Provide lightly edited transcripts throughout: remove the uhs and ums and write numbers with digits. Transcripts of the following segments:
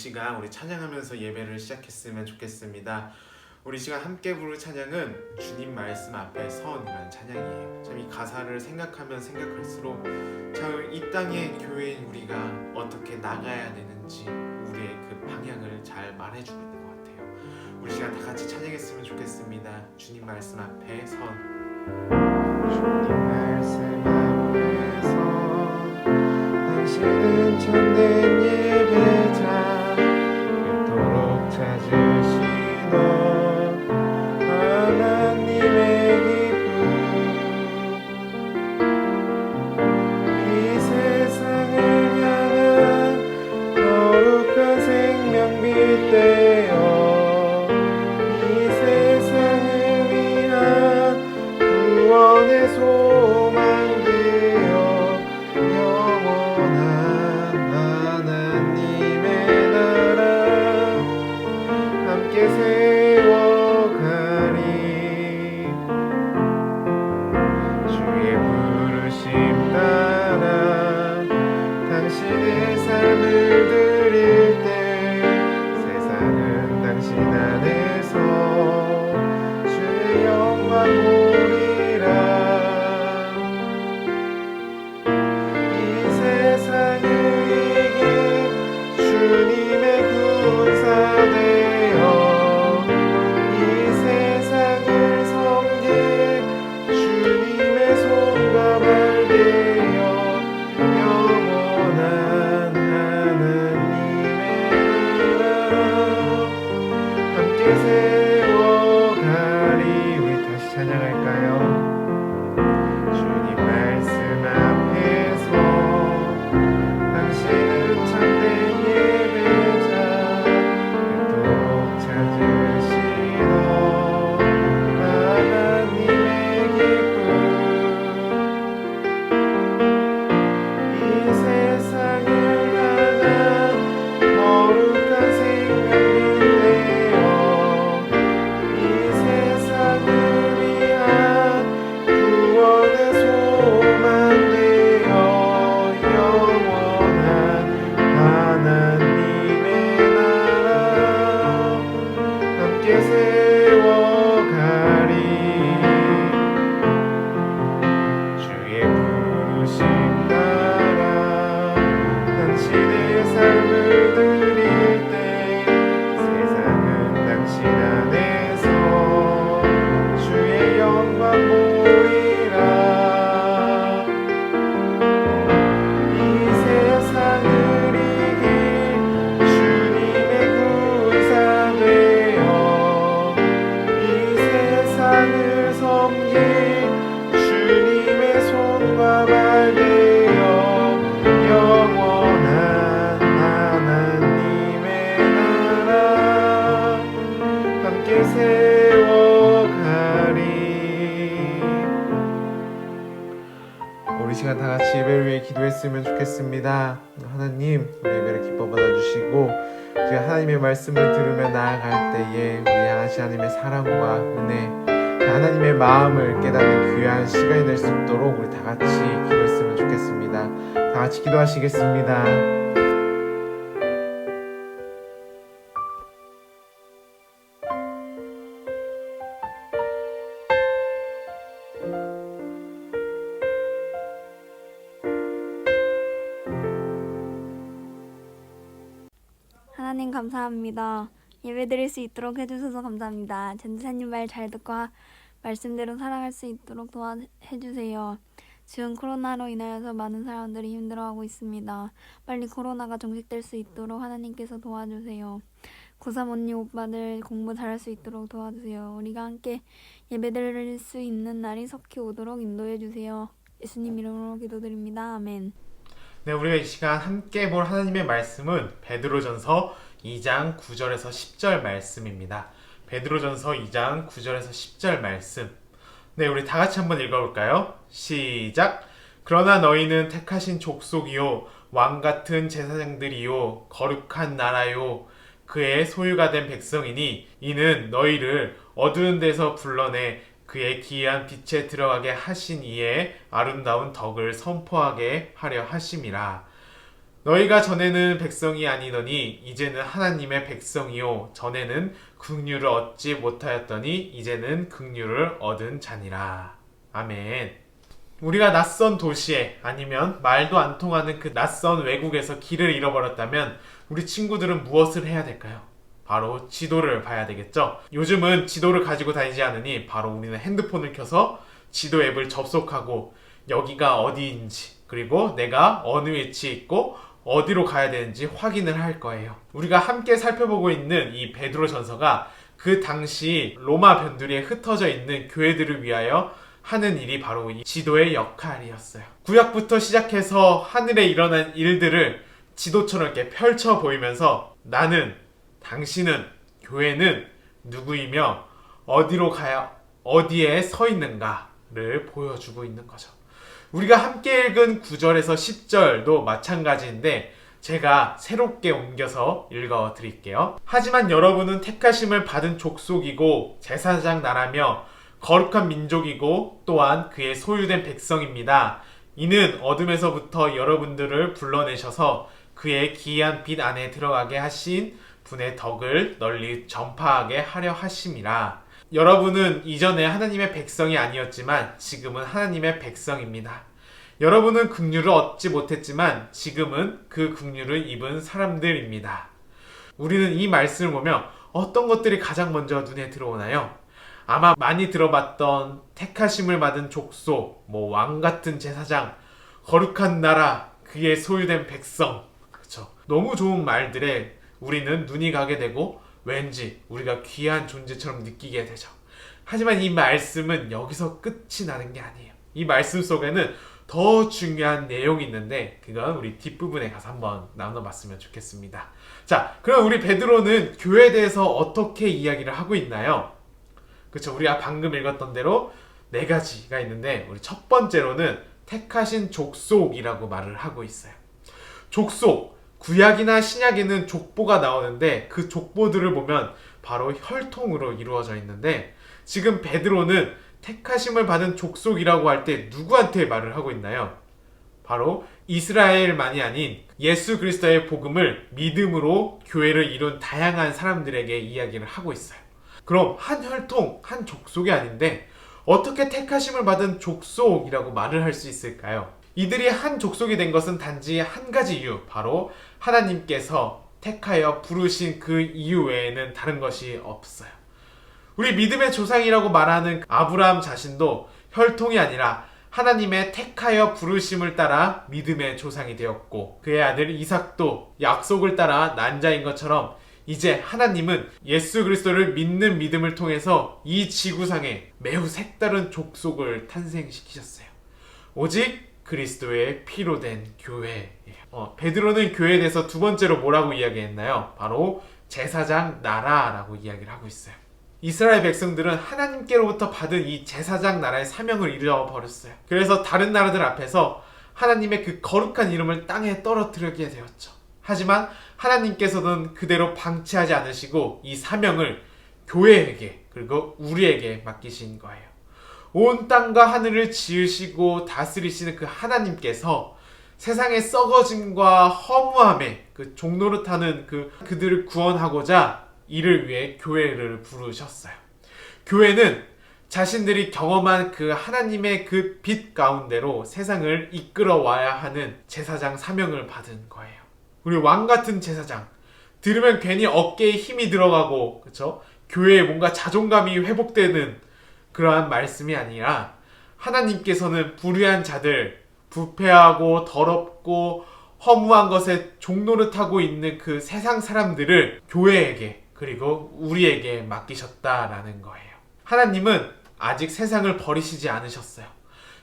시간 우리 찬양하면서 예배를 시작했으면 좋겠습니다. 우리 시간 함께 부를 찬양은 주님 말씀 앞에 선이라는 찬양이에요. 참 이 가사를 생각하면 생각할수록 참 이 땅의 교회인 우리가 어떻게 나가야 되는지 우리의 그 방향을 잘 말해주고 있는 것 같아요. 우리 시간 다 같이 찬양했으면 좋겠습니다. 주님 말씀 앞에 선. 주님 말씀 앞에 선 당신은 참된 예배자 그토록 찾으시던 하나님의 기쁨 이 세상을 향한 거룩한 생명빛 되어 이 세상을 위한 구원의 소망 되어 영원한 하나님의 나라 함께 세워가리. 주의 부르심 따라 당신의 삶을 드릴 때 세상은 당신 안에서 주의 영광 보리라. 이 세상을 이길 주님의 군사 되어 이 세상을 섬길 주님의 손과 발 되어 영원한 하나님의 나라 함께 세워가리. 우리 다시 찬양할까요? 주님 말씀 앞에서 당신은 참된 예배자 그토록 찾으시던 하나님의 기쁨 이 세상을 향한 거룩한 생명빛 되어 이 세상을 위한 구원의 소망 되어 영원한 하나님의 나라 함께 세워가리. 주의 부르심 따라 당신의 삶을 드릴 때 세상은 당신 안에서 주의 영광 보리라. 이 세상을 이길 주님의 군사 되어 이 세상을 섬길 주님의 손과 발 되어 영원한 하나님의 나라 함께 세워가리. 우리 시간 다 같이 예배를 위해 기도했으면 좋겠습니다. 하나님, 우리 예배를 기뻐 받아주시고 제가 하나님의 말씀을 들으며 나아갈 때에 우리 하나님 하나님의 사랑과 은혜, 하나님의 마음을 깨닫는 귀한 시간이 될 수 있도록 우리 다 같이 기도했으면 좋겠습니다. 다 같이 기도하시겠습니다. 하나님 감사합니다. 예배드릴 수 있도록 해주셔서 감사합니다. 전도사님 말 잘 듣고 말씀대로 살아갈 수 있도록 해주세요. 지금 코로나로 인하여서 많은 사람들이 힘들어하고 있습니다. 빨리 코로나가 종식될 수 있도록 하나님께서 도와주세요. 고3 언니 오빠들 공부 잘할 수 있도록 도와주세요. 우리가 함께 예배드릴 수 있는 날이 속히 오도록 인도해주세요. 예수님 이름으로 기도드립니다. 아멘. 네, 우리가 이 시간 함께 볼 하나님의 말씀은 베드로전서 2장 9절에서 10절 말씀입니다. 베드로전서 2장 9절에서 10절 말씀. 네, 우리 다 같이 한번 읽어볼까요? 시작! 그러나 너희는 택하신 족속이요 왕같은 제사장들이요 거룩한 나라요 그의 소유가 된 백성이니 이는 너희를 어두운 데서 불러내 그의 기이한 빛에 들어가게 하신 이의 아름다운 덕을 선포하게 하려 하심이라. 너희가 전에는 백성이 아니더니 이제는 하나님의 백성이요 전에는 긍휼을 얻지 못하였더니 이제는 긍휼을 얻은 자니라. 아멘. 우리가 낯선 도시에 아니면 말도 안 통하는 그 낯선 외국에서 길을 잃어버렸다면 우리 친구들은 무엇을 해야 될까요? 바로 지도를 봐야 되겠죠. 요즘은 지도를 가지고 다니지 않으니 바로 우리는 핸드폰을 켜서 지도 앱을 접속하고 여기가 어디인지 그리고 내가 어느 위치에 있고 어디로 가야 되는지 확인을 할 거예요. 우리가 함께 살펴보고 있는 이 베드로전서가 그 당시 로마 변두리에 흩어져 있는 교회들을 위하여 하는 일이 바로 이 지도의 역할이었어요. 구약부터 시작해서 하늘에 일어난 일들을 지도처럼 이렇게 펼쳐 보이면서 나는, 당신은, 교회는 누구이며 어디로 가야 어디에 서 있는가를 보여주고 있는 거죠. 우리가 함께 읽은 9절에서 10절도 마찬가지인데 제가 새롭게 옮겨서 읽어 드릴게요. 하지만 여러분은 택하심을 받은 족속이고 제사장 나라며 거룩한 민족이고 또한 그의 소유된 백성입니다. 이는 어둠에서부터 여러분들을 불러내셔서 그의 기이한 빛 안에 들어가게 하신 분의 덕을 널리 전파하게 하려 하심이라. 여러분은 이전에 하나님의 백성이 아니었지만 지금은 하나님의 백성입니다. 여러분은 긍휼을 얻지 못했지만 지금은 그 긍휼을 입은 사람들입니다. 우리는 이 말씀을 보며 어떤 것들이 가장 먼저 눈에 들어오나요? 아마 많이 들어봤던 택하심을 받은 족속, 왕 같은 제사장, 거룩한 나라, 그의 소유된 백성. 그렇죠. 너무 좋은 말들에 우리는 눈이 가게 되고 왠지 우리가 귀한 존재처럼 느끼게 되죠. 하지만 이 말씀은 여기서 끝이 나는 게 아니에요. 이 말씀 속에는 더 중요한 내용이 있는데 그건 우리 뒷부분에 가서 한번 나눠봤으면 좋겠습니다. 자, 그럼 우리 베드로는 교회에 대해서 어떻게 이야기를 하고 있나요? 그렇죠. 우리가 방금 읽었던 대로 4가지가 있는데 우리 첫 번째로는 택하신 족속이라고 말을 하고 있어요. 족속, 구약이나 신약에는 족보가 나오는데 그 족보들을 보면 바로 혈통으로 이루어져 있는데 지금 베드로는 택하심을 받은 족속이라고 할 때 누구한테 말을 하고 있나요? 바로 이스라엘만이 아닌 예수 그리스도의 복음을 믿음으로 교회를 이룬 다양한 사람들에게 이야기를 하고 있어요. 그럼 한 혈통, 한 족속이 아닌데 어떻게 택하심을 받은 족속이라고 말을 할 수 있을까요? 이들이 한 족속이 된 것은 단지 한 가지 이유, 바로 하나님께서 택하여 부르신 그 이유 외에는 다른 것이 없어요. 우리 믿음의 조상이라고 말하는 아브라함 자신도 혈통이 아니라 하나님의 택하여 부르심을 따라 믿음의 조상이 되었고 그의 아들 이삭도 약속을 따라 난자인 것처럼 이제 하나님은 예수 그리스도를 믿는 믿음을 통해서 이 지구상에 매우 색다른 족속을 탄생시키셨어요. 오직 그리스도의 피로 된 교회예요. 베드로는 교회에 대해서 두 번째로 뭐라고 이야기했나요? 바로 제사장 나라라고 이야기를 하고 있어요. 이스라엘 백성들은 하나님께로부터 받은 이 제사장 나라의 사명을 잃어버렸어요. 그래서 다른 나라들 앞에서 하나님의 그 거룩한 이름을 땅에 떨어뜨리게 되었죠. 하지만 하나님께서는 그대로 방치하지 않으시고 이 사명을 교회에게 그리고 우리에게 맡기신 거예요. 온 땅과 하늘을 지으시고 다스리시는 그 하나님께서 세상의 썩어짐과 허무함에 그 종노릇하는 그들을 구원하고자 이를 위해 교회를 부르셨어요. 교회는 자신들이 경험한 그 하나님의 그 빛 가운데로 세상을 이끌어 와야 하는 제사장 사명을 받은 거예요. 우리 왕 같은 제사장, 들으면 괜히 어깨에 힘이 들어가고, 그렇죠? 교회에 뭔가 자존감이 회복되는 그러한 말씀이 아니라 하나님께서는 불의한 자들, 부패하고 더럽고 허무한 것에 종노릇하고 있는 그 세상 사람들을 교회에게 그리고 우리에게 맡기셨다라는 거예요. 하나님은 아직 세상을 버리시지 않으셨어요.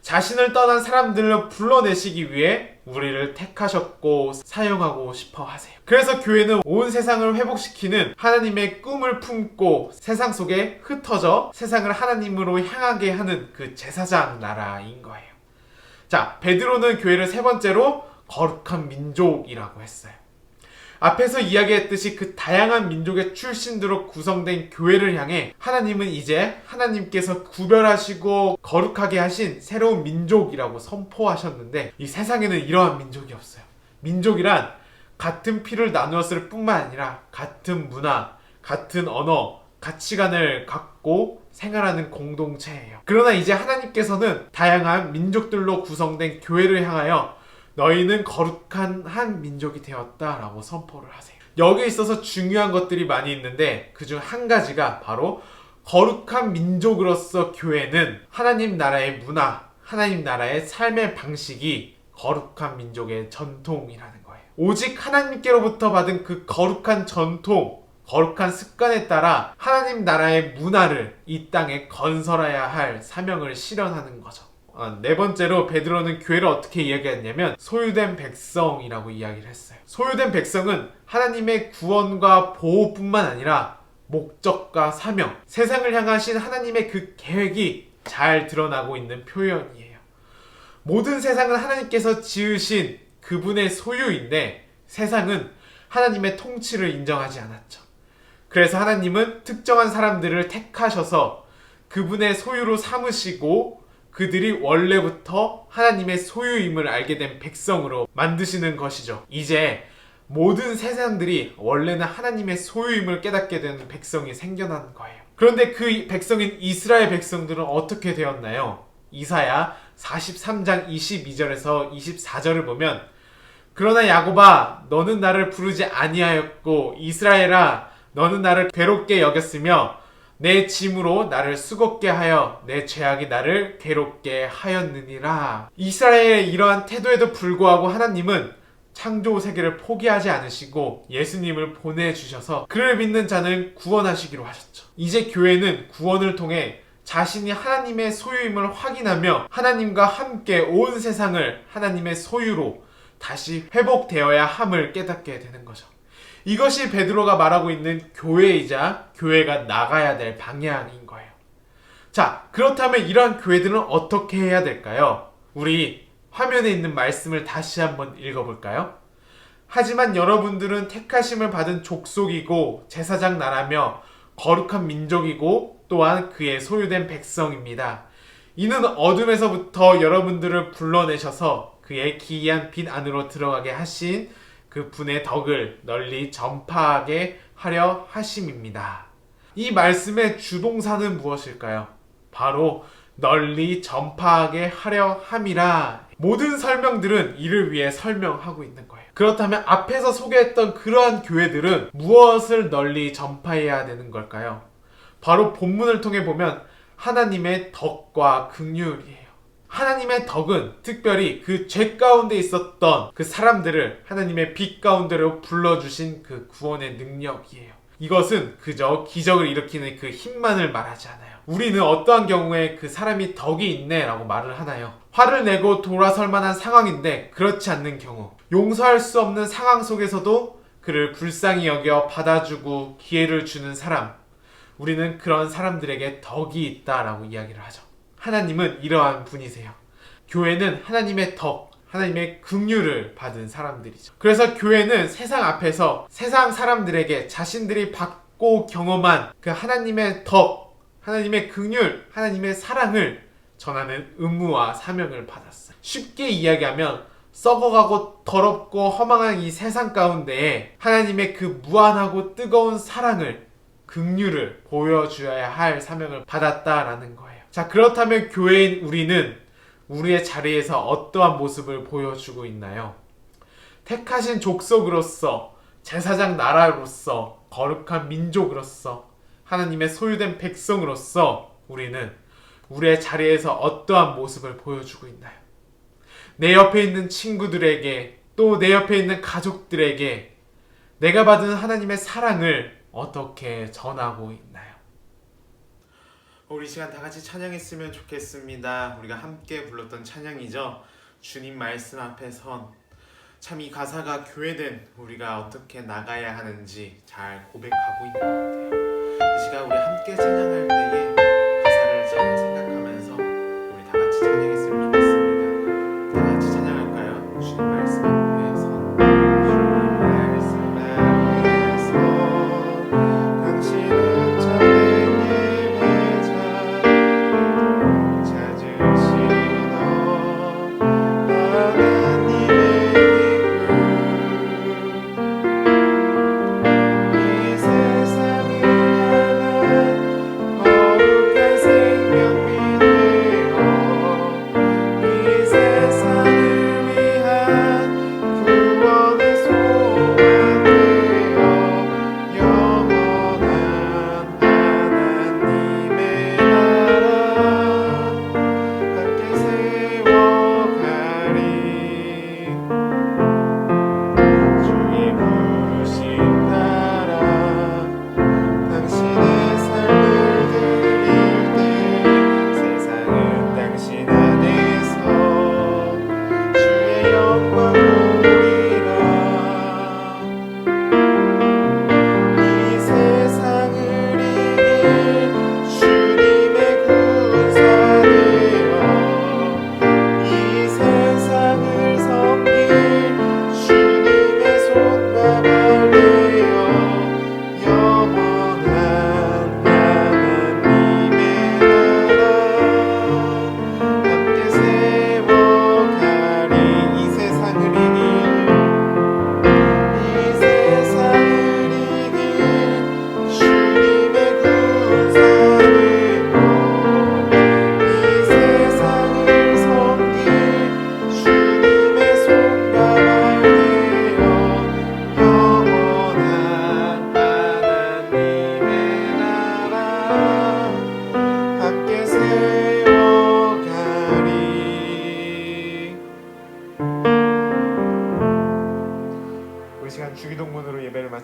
자신을 떠난 사람들을 불러내시기 위해 우리를 택하셨고 사용하고 싶어 하세요. 그래서 교회는 온 세상을 회복시키는 하나님의 꿈을 품고 세상 속에 흩어져 세상을 하나님으로 향하게 하는 그 제사장 나라인 거예요. 자, 베드로는 교회를 세 번째로 거룩한 민족이라고 했어요. 앞에서 이야기했듯이 그 다양한 민족의 출신들로 구성된 교회를 향해 하나님은 이제 하나님께서 구별하시고 거룩하게 하신 새로운 민족이라고 선포하셨는데 이 세상에는 이러한 민족이 없어요. 민족이란 같은 피를 나누었을 뿐만 아니라 같은 문화, 같은 언어, 가치관을 갖고 생활하는 공동체예요. 그러나 이제 하나님께서는 다양한 민족들로 구성된 교회를 향하여 너희는 거룩한 한 민족이 되었다라고 선포를 하세요. 여기에 있어서 중요한 것들이 많이 있는데 그중 한 가지가 바로 거룩한 민족으로서 교회는 하나님 나라의 문화, 하나님 나라의 삶의 방식이 거룩한 민족의 전통이라는 거예요. 오직 하나님께로부터 받은 그 거룩한 전통, 거룩한 습관에 따라 하나님 나라의 문화를 이 땅에 건설해야 할 사명을 실현하는 거죠. 네 번째로 베드로는 교회를 어떻게 이야기했냐면 소유된 백성이라고 이야기를 했어요. 소유된 백성은 하나님의 구원과 보호뿐만 아니라 목적과 사명, 세상을 향하신 하나님의 그 계획이 잘 드러나고 있는 표현이에요. 모든 세상은 하나님께서 지으신 그분의 소유인데 세상은 하나님의 통치를 인정하지 않았죠. 그래서 하나님은 특정한 사람들을 택하셔서 그분의 소유로 삼으시고 그들이 원래부터 하나님의 소유임을 알게 된 백성으로 만드시는 것이죠. 이제 모든 세상들이 원래는 하나님의 소유임을 깨닫게 되는 백성이 생겨나는 거예요. 그런데 그 백성인 이스라엘 백성들은 어떻게 되었나요? 이사야 43장 22절에서 24절을 보면 그러나 야곱아 너는 나를 부르지 아니하였고 이스라엘아 너는 나를 괴롭게 여겼으며 내 짐으로 나를 수겁게 하여 내 죄악이 나를 괴롭게 하였느니라. 이스라엘의 이러한 태도에도 불구하고 하나님은 창조 세계를 포기하지 않으시고 예수님을 보내주셔서 그를 믿는 자는 구원하시기로 하셨죠. 이제 교회는 구원을 통해 자신이 하나님의 소유임을 확인하며 하나님과 함께 온 세상을 하나님의 소유로 다시 회복되어야 함을 깨닫게 되는 거죠. 이것이 베드로가 말하고 있는 교회이자 교회가 나가야 될 방향인 거예요. 자, 그렇다면 이러한 교회들은 어떻게 해야 될까요? 우리 화면에 있는 말씀을 다시 한번 읽어볼까요? 하지만 여러분들은 택하심을 받은 족속이고 제사장 나라며 거룩한 민족이고 또한 그의 소유된 백성입니다. 이는 어둠에서부터 여러분들을 불러내셔서 그의 기이한 빛 안으로 들어가게 하신 그 분의 덕을 널리 전파하게 하려 하심입니다. 이 말씀의 주동사는 무엇일까요? 바로 널리 전파하게 하려 함이라. 모든 설명들은 이를 위해 설명하고 있는 거예요. 그렇다면 앞에서 소개했던 그러한 교회들은 무엇을 널리 전파해야 되는 걸까요? 바로 본문을 통해 보면 하나님의 덕과 긍휼이에요. 하나님의 덕은 특별히 그 죄 가운데 있었던 그 사람들을 하나님의 빛 가운데로 불러주신 그 구원의 능력이에요. 이것은 그저 기적을 일으키는 그 힘만을 말하지 않아요. 우리는 어떠한 경우에 그 사람이 덕이 있네 라고 말을 하나요? 화를 내고 돌아설 만한 상황인데 그렇지 않는 경우, 용서할 수 없는 상황 속에서도 그를 불쌍히 여겨 받아주고 기회를 주는 사람, 우리는 그런 사람들에게 덕이 있다라고 이야기를 하죠. 하나님은 이러한 분이세요. 교회는 하나님의 덕, 하나님의 긍휼을 받은 사람들이죠. 그래서 교회는 세상 앞에서 세상 사람들에게 자신들이 받고 경험한 그 하나님의 덕, 하나님의 긍휼, 하나님의 사랑을 전하는 의무와 사명을 받았어요. 쉽게 이야기하면 썩어가고 더럽고 허망한 이 세상 가운데에 하나님의 그 무한하고 뜨거운 사랑을, 긍휼을 보여주어야 할 사명을 받았다라는 거예요. 자, 그렇다면 교회인 우리는 우리의 자리에서 어떠한 모습을 보여주고 있나요? 택하신 족속으로서, 제사장 나라로서, 거룩한 민족으로서, 하나님의 소유된 백성으로서 우리는 우리의 자리에서 어떠한 모습을 보여주고 있나요? 내 옆에 있는 친구들에게, 또 내 옆에 있는 가족들에게 내가 받은 하나님의 사랑을 어떻게 전하고 있나요? 우리 시간 다 같이 찬양했으면 좋겠습니다. 우리가 함께 불렀던 찬양이죠. 주님 말씀 앞에 선. 참 이 가사가 교회된 우리가 어떻게 나가야 하는지 잘 고백하고 있는 것 같아요. 이 시간 우리 함께 찬양할 때에 가사를 잘 생각하면서 우리 다 같이 찬양했으면 좋겠습니다. 다 같이 찬양할까요? 주님 말씀 앞에 선. 주님 말씀 앞에 선. 당신은 참된 예배자 찾으시던 하나님의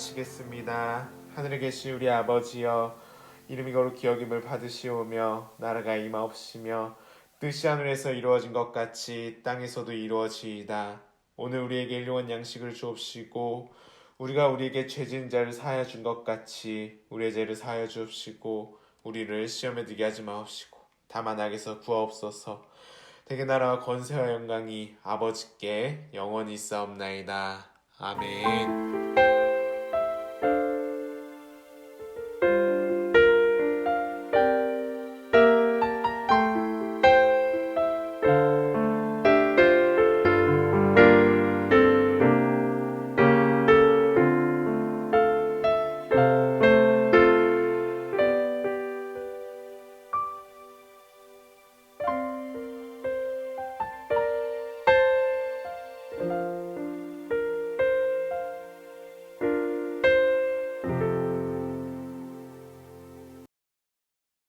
마치겠습니다. 하늘에 계신 우리 아버지여, 이름이 거룩히 여김을 받으시오며 나라가 임하옵시며 뜻이 하늘에서 이루어진 것 같이 땅에서도 이루어지이다. 오늘 우리에게 일용할 양식을 주옵시고 우리가 우리에게 죄진 자를 사하여 준 것 같이 우리의 죄를 사하여 주옵시고 우리를 시험에 들게 하지 마옵시고 다만 악에서 구하옵소서. 대개 나라와 권세와 영광이 아버지께 영원히 있사옵나이다. 아멘.